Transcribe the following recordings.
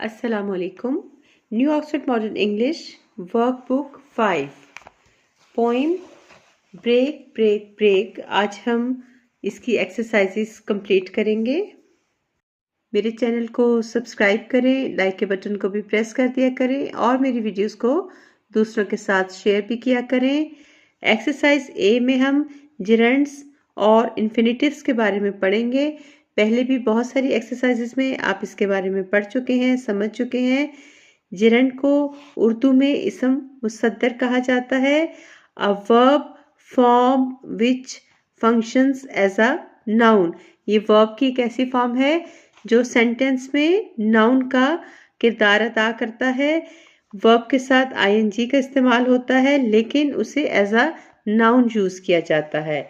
Assalamualaikum. New Oxford Modern English Workbook 5 Poem Break Break Break. आज हम इसकी exercises complete करेंगे। मेरे चैनल को सब्सक्राइब करें, लाइक के बटन को भी प्रेस कर दिया करें और मेरी वीडियोस को दूसरों के साथ शेयर भी किया करें। एक्सरसाइज ए में हम जिरंड्स और इन्फिनेटिव्स के बारे में पढ़ेंगे। पहले भी बहुत सारी एक्सरसाइजेस में आप इसके बारे में पढ़ चुके हैं, समझ चुके हैं। जिरंड को उर्दू में इसम मुसद्दर कहा जाता है। A verb form which functions as a noun. ये वर्ब की एक ऐसी फॉर्म है जो सेंटेंस में नाउन का किरदार अदा करता है। वर्ब के साथ आईएनजी का इस्तेमाल होता है, लेकिन उसे एज अ नाउन यूज किया जाता है।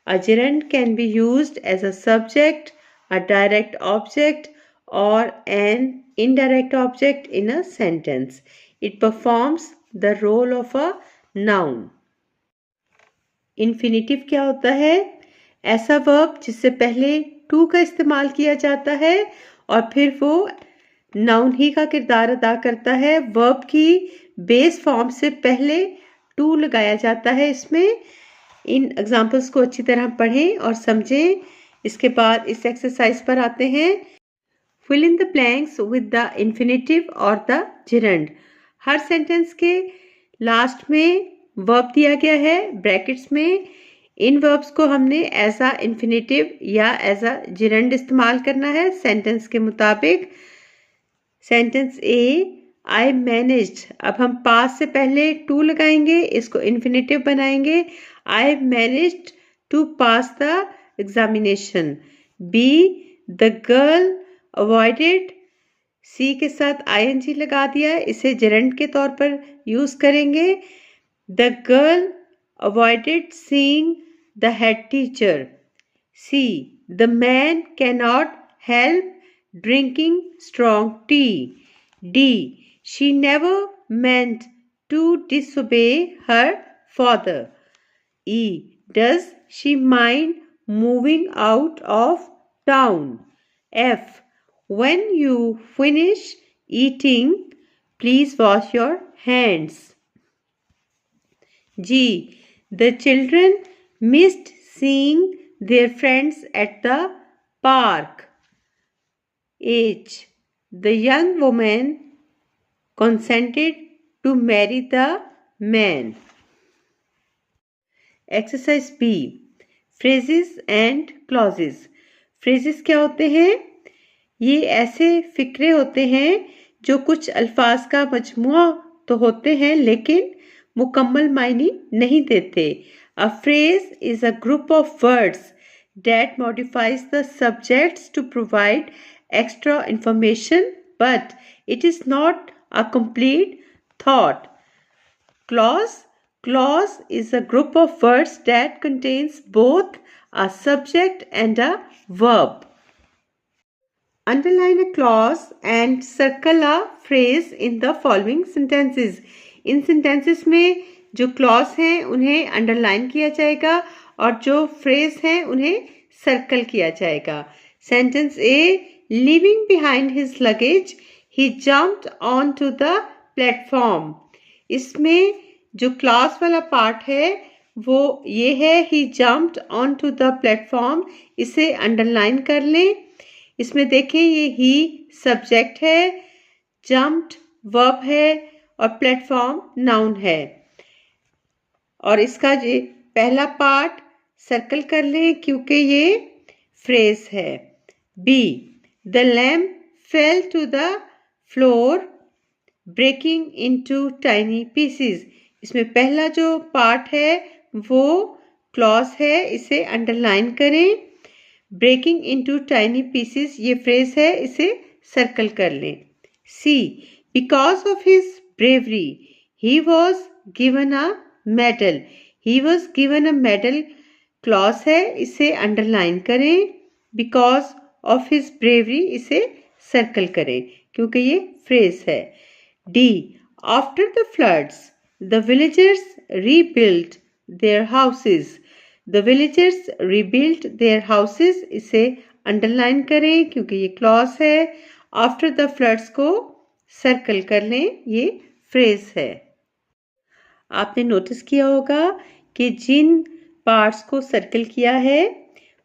A gerund can be used as a subject, a direct object, or an indirect object in a sentence. It performs the role of a noun. Infinitive क्या होता है? ऐसा verb जिससे पहले to का इस्तेमाल किया जाता है और फिर वो noun ही का किरदार अदा करता है। verb की base form से पहले to लगाया जाता है। इसमें इन एग्जाम्पल्स को अच्छी तरह पढ़ें और समझें। इसके बाद इस एक्सरसाइज पर आते हैं। Fill in the blanks with the infinitive और द जिरंड। हर सेंटेंस के लास्ट में वर्ब दिया गया है ब्रैकेट्स में। इन वर्ब्स को हमने एज अ इन्फिनेटिव या एज अ जिरंड इस्तेमाल करना है सेंटेंस के मुताबिक। Sentence A, I managed. अब हम पास से पहले टू लगाएंगे, इसको इन्फिनेटिव बनाएंगे। I managed to pass the examination. B, the girl avoided. C के साथ ing लगा दिया, इसे gerund के तौर पर यूज करेंगे। The girl avoided seeing the head teacher. C, the man cannot help drinking strong tea. D, she never meant to disobey her father. E, does she mind moving out of town? F, when you finish eating, please wash your hands. G, the children missed seeing their friends at the park. H, the young woman consented to marry the man. Exercise B, phrases and clauses. Phrases क्या होते हैं? ये ऐसे फिक्रे होते हैं जो कुछ अल्फाज का मजमुआ तो होते हैं लेकिन मुकम्मल मायने नहीं देते। A phrase is a group of words that modifies the subjects to provide extra information but it is not a complete thought. Clause is a group of words that contains both a subject and a verb. Underline a clause and circle a phrase in the following sentences. In sentences में जो clause हैं उन्हें underline किया जाएगा और जो phrase हैं उन्हें circle किया जाएगा। Sentence A, leaving behind his luggage, he jumped onto the platform. इसमें जो क्लास वाला पार्ट है वो ये है, he jumped on to the platform. इसे अंडरलाइन कर लें। इसमें देखें ये ही सब्जेक्ट है, जम्प्ड वर्ब है और प्लेटफॉर्म नाउन है। और इसका ये पहला पार्ट सर्कल कर लें क्योंकि ये फ्रेज है। B, the lamp fell to the floor breaking into tiny pieces. इसमें पहला जो पार्ट है वो क्लॉज है, इसे अंडरलाइन करें। ब्रेकिंग इनटू टाइनी पीसेस ये फ्रेज है, इसे सर्कल कर लें। C, because of his bravery he was given a medal. He was given a medal clause है, इसे अंडरलाइन करें। बिकॉज ऑफ हिज ब्रेवरी इसे सर्कल करें क्योंकि ये फ्रेज है। D, after the floods the villagers rebuilt their houses. The villagers rebuilt their houses इसे underline करें क्योंकि ये क्लॉज है। आफ्टर द फ्लड्स को सर्कल कर लें, ये फ्रेज है। आपने नोटिस किया होगा कि जिन पार्ट्स को सर्कल किया है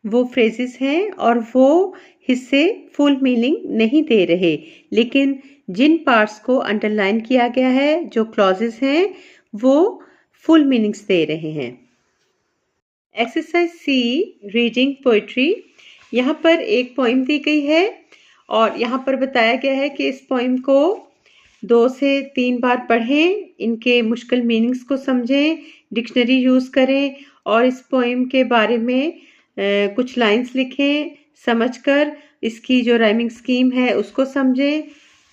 वो फ्रेजेस हैं और वो हिस्से फुल मीनिंग नहीं दे रहे, लेकिन जिन पार्ट्स को अंडरलाइन किया गया है, जो क्लॉजेस हैं, वो फुल मीनिंग्स दे रहे हैं। एक्सरसाइज सी, रीडिंग पोइट्री। यहाँ पर एक पोइम दी गई है और यहाँ पर बताया गया है कि इस पोइम को 2 से 3 बार पढ़ें, इनके मुश्किल मीनिंग्स को समझें, डिक्शनरी यूज़ करें और इस पोइम के बारे में कुछ लाइंस लिखें, समझकर इसकी जो राइमिंग स्कीम है उसको समझें।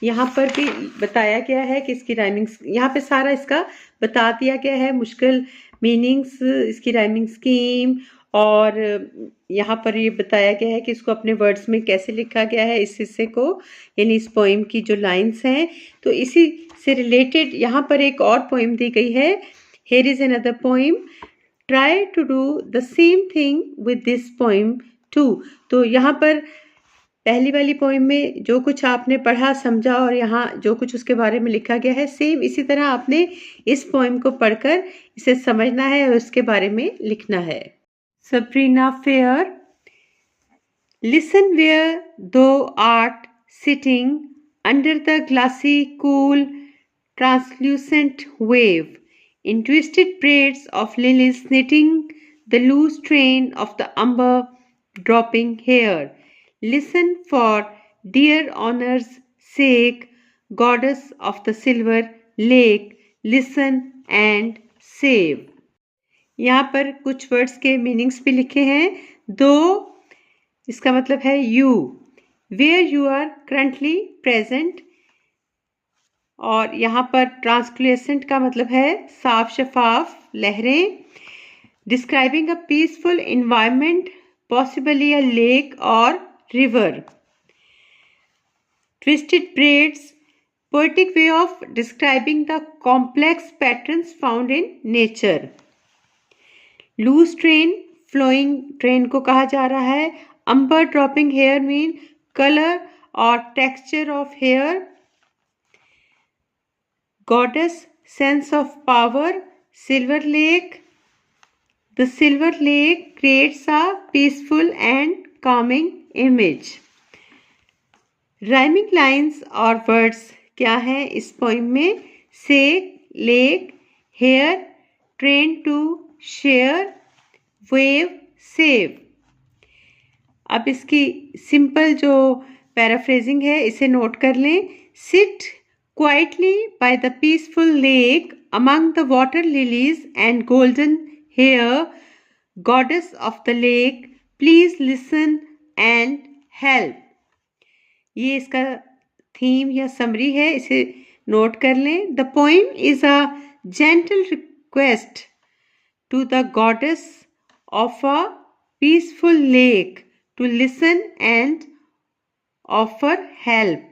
यहाँ पर भी बताया गया है कि इसकी राइमिंग, यहाँ पे सारा इसका बता दिया गया है, मुश्किल मीनिंग्स, इसकी राइमिंग स्कीम, और यहाँ पर ये बताया गया है कि इसको अपने वर्ड्स में कैसे लिखा गया है इस हिस्से को, यानी इस पोइम की जो लाइंस हैं। तो इसी से रिलेटेड यहाँ पर एक और पोइम दी गई है, here is another poem, try to do the same thing with this poem too. तो यहाँ पर पहली वाली पोइम में जो कुछ आपने पढ़ा, समझा और यहाँ जो कुछ उसके बारे में लिखा गया है, सेम इसी तरह आपने इस पोइम को पढ़कर इसे समझना है और उसके बारे में लिखना है। Sabrina Fair, listen where thou art sitting under the glassy, cool, translucent wave, in twisted braids of lilies knitting the loose train of the umber dropping hair. Listen for dear honor's sake, goddess of the silver lake, listen and save. यहाँ पर कुछ words के meanings भी लिखे हैं। दो इसका मतलब है you, where you are currently present, और यहाँ पर ट्रांसक्लूसेंट का मतलब है साफ शफाफ, लहरें। Describing a peaceful environment, possibly a lake or river. Twisted braids, poetic way of describing the complex patterns found in nature. Loose train, flowing train को कहा जा रहा है। Amber dropping hair mean colour और texture of hair. Goddess, sense of power. Silver lake, the silver lake creates a peaceful and calming image. Rhyming lines और words क्या हैं इस पोइम में? Sake, lake, hair, train two, share, wave, save. अब इसकी simple जो paraphrasing है इसे नोट कर लें। Sit quietly by the peaceful lake among the water lilies and golden hair, goddess of the lake please listen and help. ये इसका theme या समरी है, इसे नोट कर लें। The poem is a gentle request to the goddess of a peaceful lake to listen and offer help.